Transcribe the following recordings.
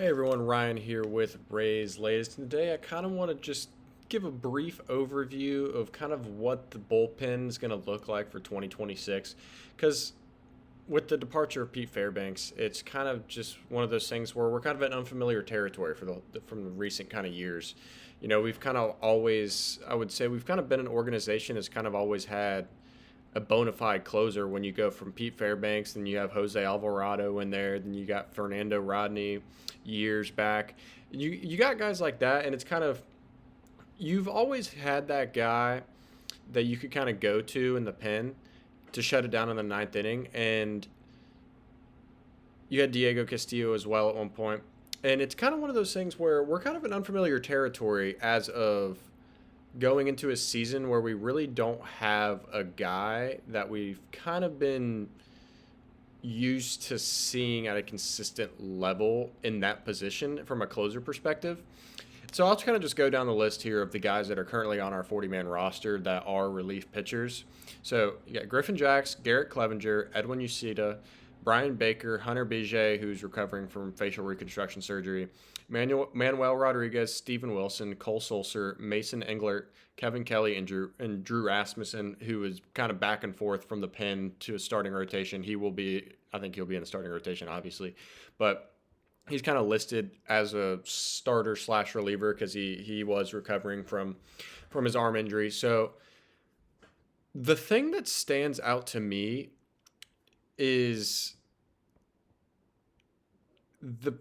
Hey everyone, Ryan here with Ray's Latest. And today I kind of want to just give a brief overview of kind of what the bullpen is going to look like for 2026. Because with the departure of Pete Fairbanks, it's kind of just one of those things where we're kind of in unfamiliar territory from the recent kind of years. We've kind of always, I would say, we've kind of been an organization that's kind of always had a bona fide closer when you go from Pete Fairbanks, then you have Jose Alvarado in there, then you got Fernando Rodney years back. You got guys like that, and it's kind of you've always had that guy that you could kind of go to in the pen to shut it down in the ninth inning, and you had Diego Castillo as well at one point. And it's kind of one of those things where we're kind of in unfamiliar territory as of going into a season where we really don't have a guy that we've kind of been used to seeing at a consistent level in that position from a closer perspective. So I'll kind of just go down the list here of the guys that are currently on our 40-man roster that are relief pitchers. So you got Griffin Jacks, Garrett Clevenger, Edwin Uceda, Brian Baker, Hunter Bijay, who's recovering from facial reconstruction surgery, Manuel Rodriguez, Steven Wilson, Cole Sulser, Mason Englert, Kevin Kelly, and Drew Rasmussen, who is kind of back and forth from the pen to a starting rotation. I think he'll be in the starting rotation, obviously, but he's kind of listed as a starter slash reliever because he was recovering from his arm injury. So the thing that stands out to me is the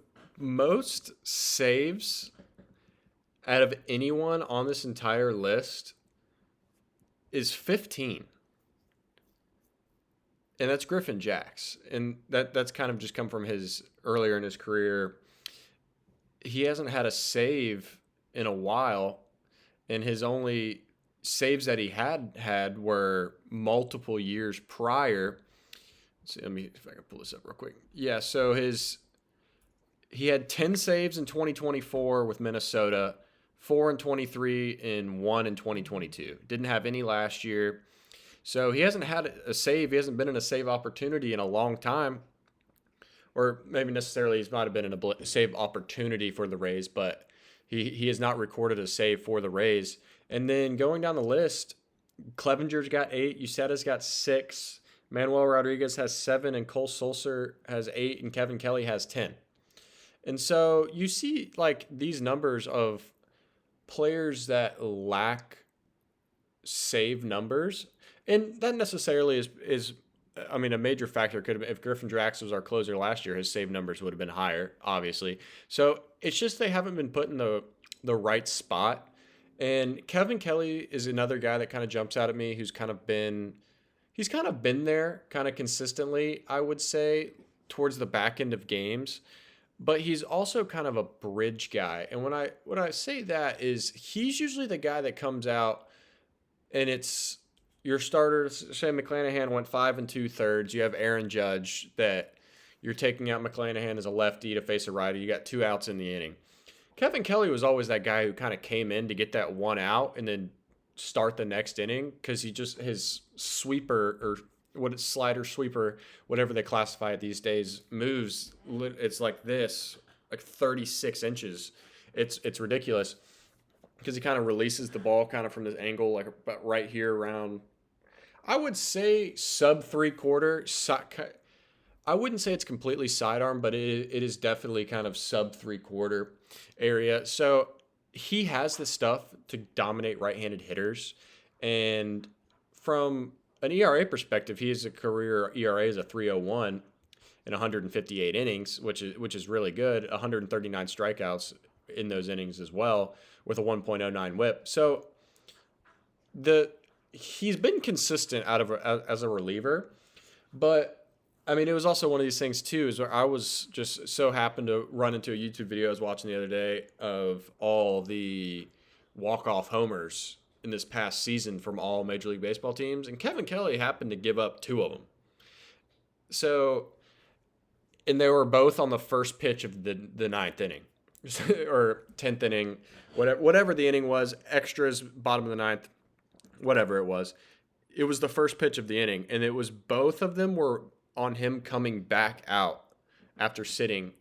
most saves out of anyone on this entire list is 15. And that's Griffin Jacks. And that's kind of just come from his earlier in his career. He hasn't had a save in a while, and his only saves that he had were multiple years prior. Let's see, let me if I can pull this up real quick. Yeah, so he had 10 saves in 2024 with Minnesota, 4 in 23 and 1 in 2022. Didn't have any last year. So he hasn't had a save. He hasn't been in a save opportunity in a long time. Or maybe necessarily he's might have been in a save opportunity for the Rays, but he has not recorded a save for the Rays. And then going down the list, Clevenger's got 8, Uceda's got 6, Manuel Rodriguez has 7, and Cole Sulser has 8, and Kevin Kelly has 10. And so you see like these numbers of players that lack save numbers, and that necessarily is I mean, a major factor could have been if Griffin Drax was our closer last year, his save numbers would have been higher, obviously. So it's just they haven't been put in the right spot. And Kevin Kelly is another guy that kind of jumps out at me who's kind of been there kind of consistently, I would say, towards the back end of games. But he's also kind of a bridge guy. And when I say that is he's usually the guy that comes out and it's your starter. Say McClanahan went 5 2/3. You have Aaron Judge that you're taking out McClanahan as a lefty to face a righty. You got 2 outs in the inning. Kevin Kelly was always that guy who kind of came in to get that 1 out and then start the next inning because his sweeper or slider sweeper, whatever they classify it these days, moves. It's like this, like 36 inches. It's ridiculous because he kind of releases the ball kind of from this angle, like about right here around. I would say sub 3/4. I wouldn't say it's completely sidearm, but it is definitely kind of sub 3/4 area. So he has the stuff to dominate right-handed hitters, and from an ERA perspective, he has a career ERA is a 3.01 in 158 innings, which is really good. 139 strikeouts in those innings as well, with a 1.09 WHIP. So he's been consistent as a reliever, but I mean, it was also one of these things too, is where I was just so happened to run into a YouTube video I was watching the other day of all the walk-off homers in this past season from all Major League Baseball teams, and Kevin Kelly happened to give up 2 of them. So, and they were both on the first pitch of the ninth inning or 10th inning, whatever the inning was, extras, bottom of the ninth, whatever it was. It was the first pitch of the inning, and it was both of them were on him coming back out after sitting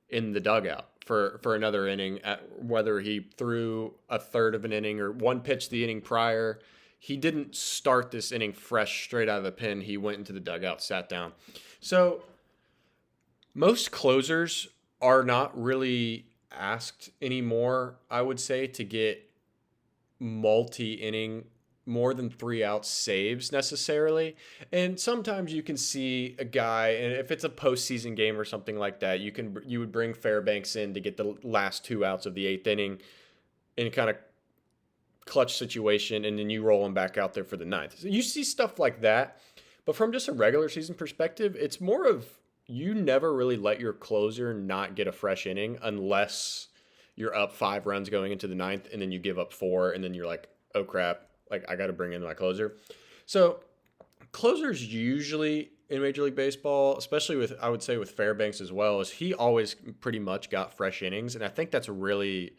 in the dugout. for another inning, whether he threw a third of an inning or one pitch the inning prior. He didn't start this inning fresh straight out of the pen. He went into the dugout, sat down. So most closers are not really asked anymore, I would say, to get multi-inning, more than 3 outs saves necessarily. And sometimes you can see a guy, and if it's a postseason game or something like that, you would bring Fairbanks in to get the last 2 outs of the eighth inning in kind of clutch situation, and then you roll him back out there for the ninth. So you see stuff like that. But from just a regular season perspective, it's more of you never really let your closer not get a fresh inning unless you're up 5 runs going into the ninth, and then you give up 4, and then you're like, oh crap, like I got to bring in my closer. So closers usually in Major League Baseball, especially with, I would say with Fairbanks as well, is he always pretty much got fresh innings, and I think that's really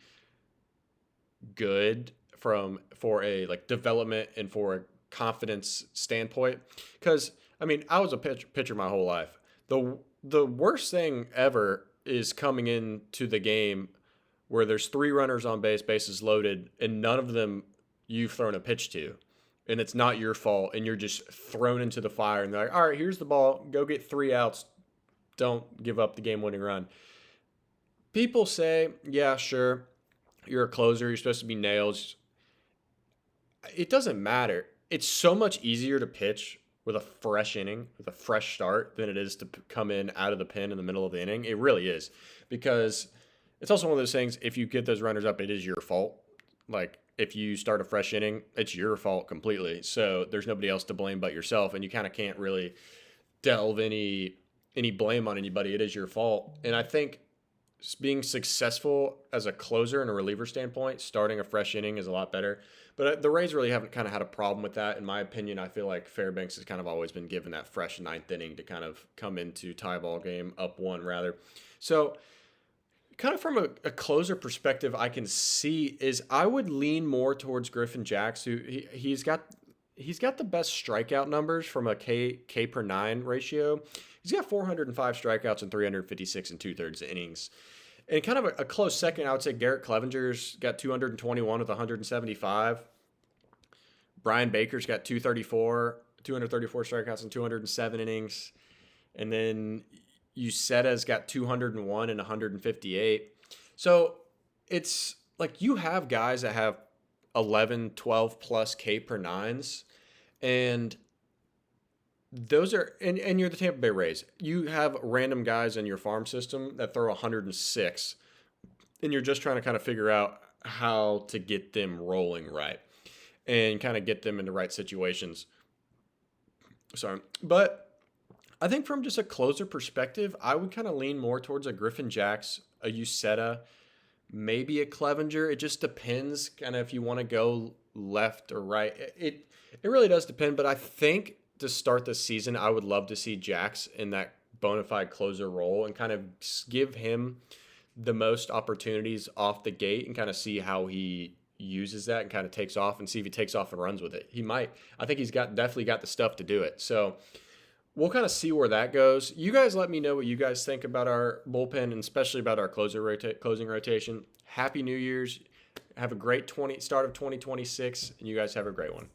good for a like development and for a confidence standpoint. Because I mean, I was a pitcher my whole life. The worst thing ever is coming into the game where there's 3 runners on base, bases loaded, and none of them you've thrown a pitch to. And it's not your fault, and you're just thrown into the fire. And they're like, all right, here's the ball. Go get 3 outs. Don't give up the game-winning run. People say, yeah, sure, you're a closer. You're supposed to be nails. It doesn't matter. It's so much easier to pitch with a fresh inning, with a fresh start, than it is to come in out of the pen in the middle of the inning. It really is. Because it's also one of those things, if you get those runners up, it is your fault. Like, if you start a fresh inning, it's your fault completely. So there's nobody else to blame but yourself, and you kind of can't really delve any blame on anybody. It is your fault. And I think being successful as a closer and a reliever standpoint, starting a fresh inning is a lot better. But the Rays really haven't kind of had a problem with that. In my opinion, I feel like Fairbanks has kind of always been given that fresh ninth inning to kind of come into tie ball game, up 1 rather. So kind of from a closer perspective, I can see is I would lean more towards Griffin Jacks, who he's got the best strikeout numbers from a K per 9 ratio. He's got 405 strikeouts and 356 and 2/3 innings. And kind of a close second, I would say Garrett Clevenger's got 221 with 175. Brian Baker's got 234 strikeouts and 207 innings. And then Ucetta's got 201 and 158. So it's like you have guys that have 11, 12 plus K per 9s. And those are, and you're the Tampa Bay Rays. You have random guys in your farm system that throw 106, and you're just trying to kind of figure out how to get them rolling right and kind of get them in the right situations. Sorry. But I think from just a closer perspective, I would kind of lean more towards a Griffin Jacks, a Ucetta, maybe a Clevenger. It just depends kind of if you want to go left or right. It really does depend, but I think to start the season, I would love to see Jax in that bona fide closer role and kind of give him the most opportunities off the gate and kind of see how he uses that and kind of takes off and see if he takes off and runs with it. He might. I think he's definitely got the stuff to do it. So we'll kind of see where that goes. You guys let me know what you guys think about our bullpen and especially about our closing rotation. Happy New Year's. Have a great start of 2026, and you guys have a great one.